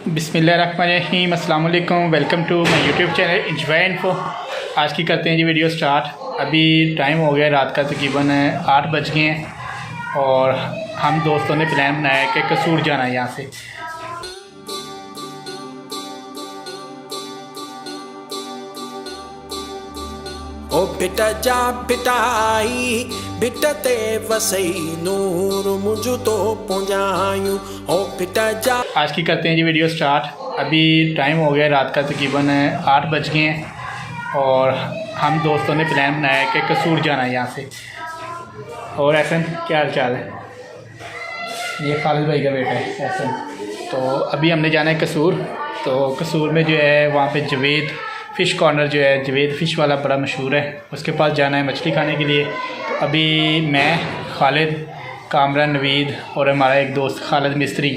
बिस्मिल्लाहिर्रहमानिर्रहीम, अस्सलाम वालेकुम। Welcome to my YouTube channel enjoy info. आज की करते हैं जी वीडियो स्टार्ट। अभी टाइम हो गया रात का तकरीबन 8 बज गए हैं और हम दोस्तों ने प्लान बनाया है कि कसूर जाना है यहाँ से। ओ बेटा जा बेटा आई बेटा ते वसई नूर मुझो तो पहुँचायूं। ओ बेटा जा। आज की करते हैं जी वीडियो स्टार्ट। अभी टाइम हो गया रात का तकरीबन 8 बज गए हैं और हम दोस्तों ने प्लान बनाया है कि कसूर जाना है यहाँ से। और एहसन, क्या हाल चाल है? ये खालिद भाई का बेटा है एहसन। तो अभी हमने जाना है कसूर। तो कसूर में जो है वहाँ पे जवेद फ़िश कॉर्नर जो है, जवेद फ़िश वाला बड़ा मशहूर है, उसके पास जाना है मछली खाने के लिए। तो अभी मैं, खालिद, कामरान, नवीद और हमारा एक दोस्त खालिद मिस्त्री,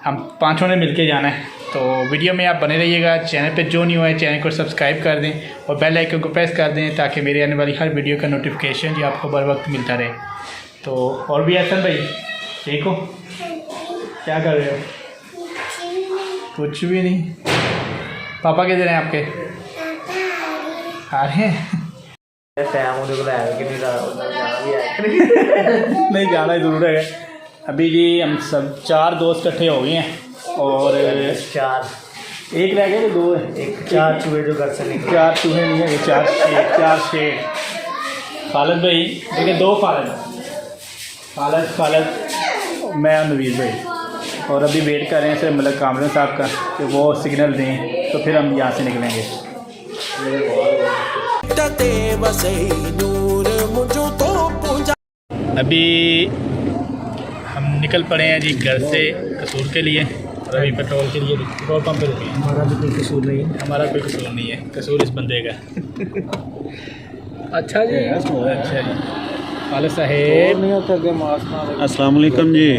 हम पाँचों ने मिलके जाना है। तो वीडियो में आप बने रहिएगा। चैनल पे जो नहीं हुआ है चैनल को सब्सक्राइब कर दें और बेल आइकन को प्रेस कर दें ताकि मेरे आने वाली हर वीडियो का नोटिफिकेशन जो आपको बर वक्त मिलता रहे। तो और भी एहसन भाई ठीक हो? क्या कर रहे हो? कुछ भी नहीं। पापा किधर हैं आपके? आ रहे हैं? नहीं, जाना ही ज़रूर है। अभी जी हम सब 4 दोस्त इकट्ठे हो गए हैं और 4 एक रह गए, 2 है। एक 4 चूहे जो घर से निकले। 4 चूहे नहीं है, 4 शेर। खालिद भाई देखिए, 2 खालिद, मैं और नवीद भाई। और अभी वेट कर रहे हैं सिर्फ मतलब कामरान साहब का कि वो सिग्नल दें तो फिर हम यहाँ से निकलेंगे। अभी हम निकल पड़े हैं जी घर से कसूर के लिए और अभी पेट्रोल के लिए पेट्रोल पंप पे रुके हैं। हमारा भी कोई कसूर नहीं है। हमारा कोई कसूर नहीं है, कसूर इस बंदे का। अच्छा जी, अच्छा जी। खालिद साहेब नहीं होता कि मास्क। अस्सलाम वालेकुम जी।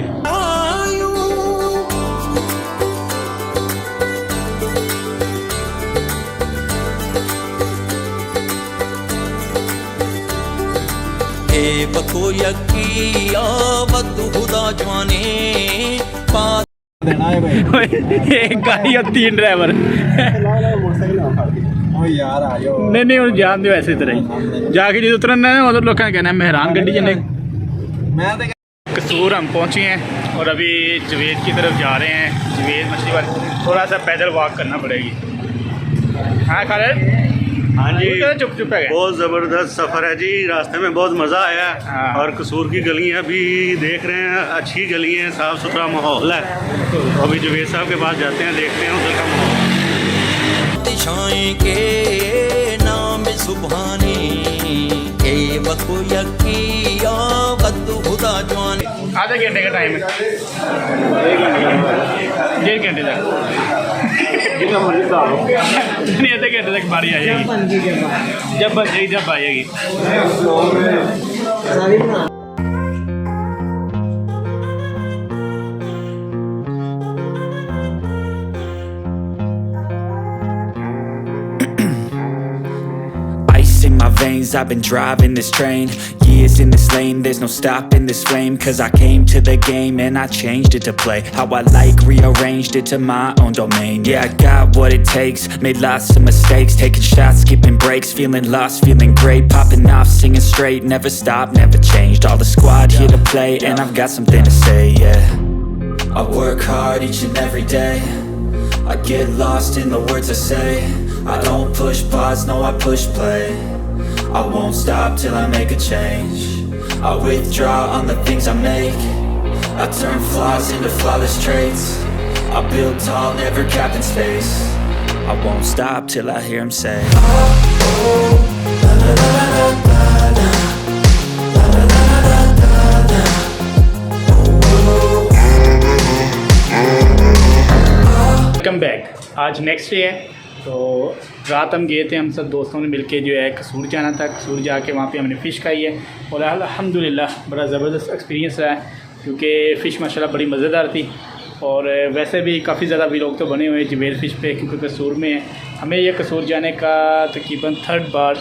बको यकिया वद्दु खुदा जवाने देना है भाई। एक गाड़ी और 3 ड्राइवर। ओ यार आ जाओ। नहीं और जान दो ऐसे तरह ही जाके जो उतरना है उधर लोगों ने कहना है मेहरान गड्डी जने। मैं कसूर हम पहुंचे हैं और अभी जवेद की तरफ जा रहे हैं। जवेद मछली वाले थोड़ा सा पैदल वॉक करना पड़ेगी। हाँ खालिद? हाँ जी, चुप चुप है। बहुत ज़बरदस्त सफ़र है जी। रास्ते में बहुत मज़ा आया। हाँ। और कसूर की गलियाँ भी देख रहे हैं, अच्छी गली हैं, साफ़ सुथरा माहौल है। तो अभी जवेद साहब के पास जाते हैं, देखते हैं उधर का माहौल। दिशाएं के नाम सुभानी के बको यकिया वद्दु खुदा जवाने। आधे घंटे का टाइम है, 1.5 घंटे तक। नहीं, आधे घंटे तक बारी आ जाएगी। जब बन जाएगी जब आ जाएगी। Ice in my veins, I've been driving this train. Years in this lane, there's no stopping this flame. Cause I came to the game and I changed it to play how I like, rearranged it to my own domain. Yeah, I got what it takes, made lots of mistakes, taking shots, skipping breaks, feeling lost, feeling great, popping off, singing straight, never stopped, never changed. All the squad here to play and I've got something to say, yeah. I work hard each and every day, I get lost in the words I say. I don't push pause, no I push play. I won't stop till I make a change. I withdraw on the things I make. I turn flaws into flawless traits. I build tall, never capped in space. I won't stop till I hear him say, oh, oh, la la la la la la, la la la la la la, oh, welcome back. आज next day है। तो रात हम गए थे, हम सब दोस्तों ने मिलके जो है कसूर जाना था। कसूर जाके वहाँ पे हमने फ़िश खाई है और अल्हम्दुलिल्लाह बड़ा ज़बरदस्त एक्सपीरियंस रहा है क्योंकि फ़िश माशाल्लाह बड़ी मज़ेदार थी। और वैसे भी काफ़ी ज़्यादा व्लॉग तो बने हुए हैं जवेद फ़िश पे क्योंकि कसूर में है। हमें ये कसूर जाने का तकरीबन 3rd बार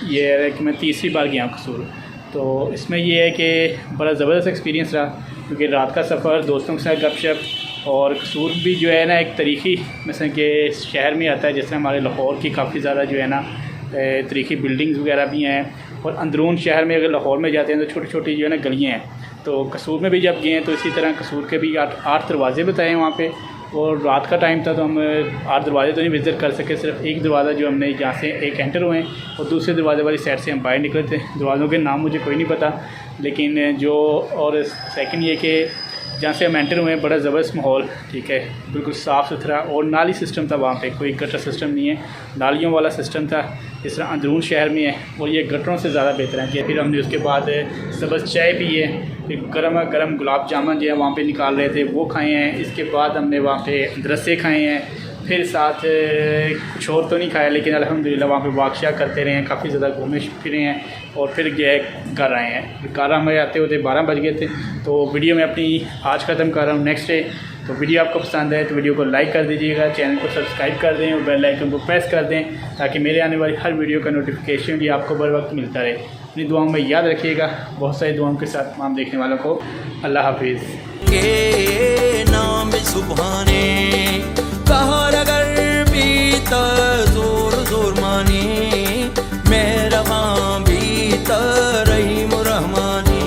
ये है कि मैं 3री बार गया हूँ कसूर। तो इसमें ये है कि बड़ा ज़बरदस्त एक्सपीरियंस रहा क्योंकि रात का सफ़र, दोस्तों के साथ गपशप और कसूर भी जो है ना एक तारीख़ी मिसल के शहर में आता है, जिस तरह हमारे लाहौर की काफ़ी ज़्यादा जो है ना तारीख़ी बिल्डिंग्स वगैरह भी हैं। और अंदरून शहर में अगर लाहौर में जाते हैं तो छोटी छोटी जो है ना गलियाँ हैं। तो कसूर में भी जब गए हैं तो इसी तरह कसूर के भी 8 दरवाज़े बताए हैं वहाँ पे। और रात का टाइम था तो हम 8 दरवाज़े तो नहीं विज़िट कर सके, सिर्फ एक दरवाज़ा जो हमने जहाँ से एक एंटर हुए हैं और दूसरे दरवाज़े वाली साइड से हम बाहर निकले थे। दरवाज़ों के नाम मुझे कोई नहीं पता, लेकिन जो और सेकंड ये कि जहाँ से हम एंटर हुए हैं बड़ा ज़बरदस्त माहौल, ठीक है, बिल्कुल साफ़ सुथरा। और नाली सिस्टम था वहाँ पे, कोई गटर सिस्टम नहीं है, नालियों वाला सिस्टम था जिस तरह अंदरून शहर में है। और ये गटरों से ज़्यादा बेहतर है कि फिर हमने उसके बाद सब्ज़ चाय पी है, फिर गर्म गुलाब जामुन जो है वहाँ पे निकाल रहे थे वो खाए हैं। इसके बाद हमने वहाँ पे रस्से खाए हैं, फिर साथ कुछ और तो नहीं खाया, लेकिन अल्हम्दुलिल्लाह वहाँ पे वाक़या करते रहे हैं, काफ़ी ज़्यादा घूमे फिरे हैं और फिर जो है घर आए हैं। घर हमें आते होते 12 बज गए थे। तो वीडियो में अपनी आज ख़त्म कर रहा हूँ। नेक्स्ट डे तो वीडियो आपको पसंद है तो वीडियो को लाइक कर दीजिएगा, चैनल को सब्सक्राइब कर दें और बेल आइकन को प्रेस कर दें ताकि मेरे आने वाली हर वीडियो का नोटिफिकेशन भी आपको बर वक्त मिलता रहे। अपनी दुआओं में याद रखिएगा। बहुत सारी दुआओं के साथ तमाम देखने वालों को अल्लाह हाफिज़। के नाम सुभाने कहर अगर भीतर जोर जोर माने मेरा भीतर रहीम रहमानी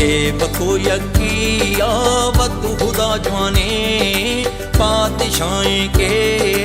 ए बको यकी आवत खुदा जवाने पातशाएं के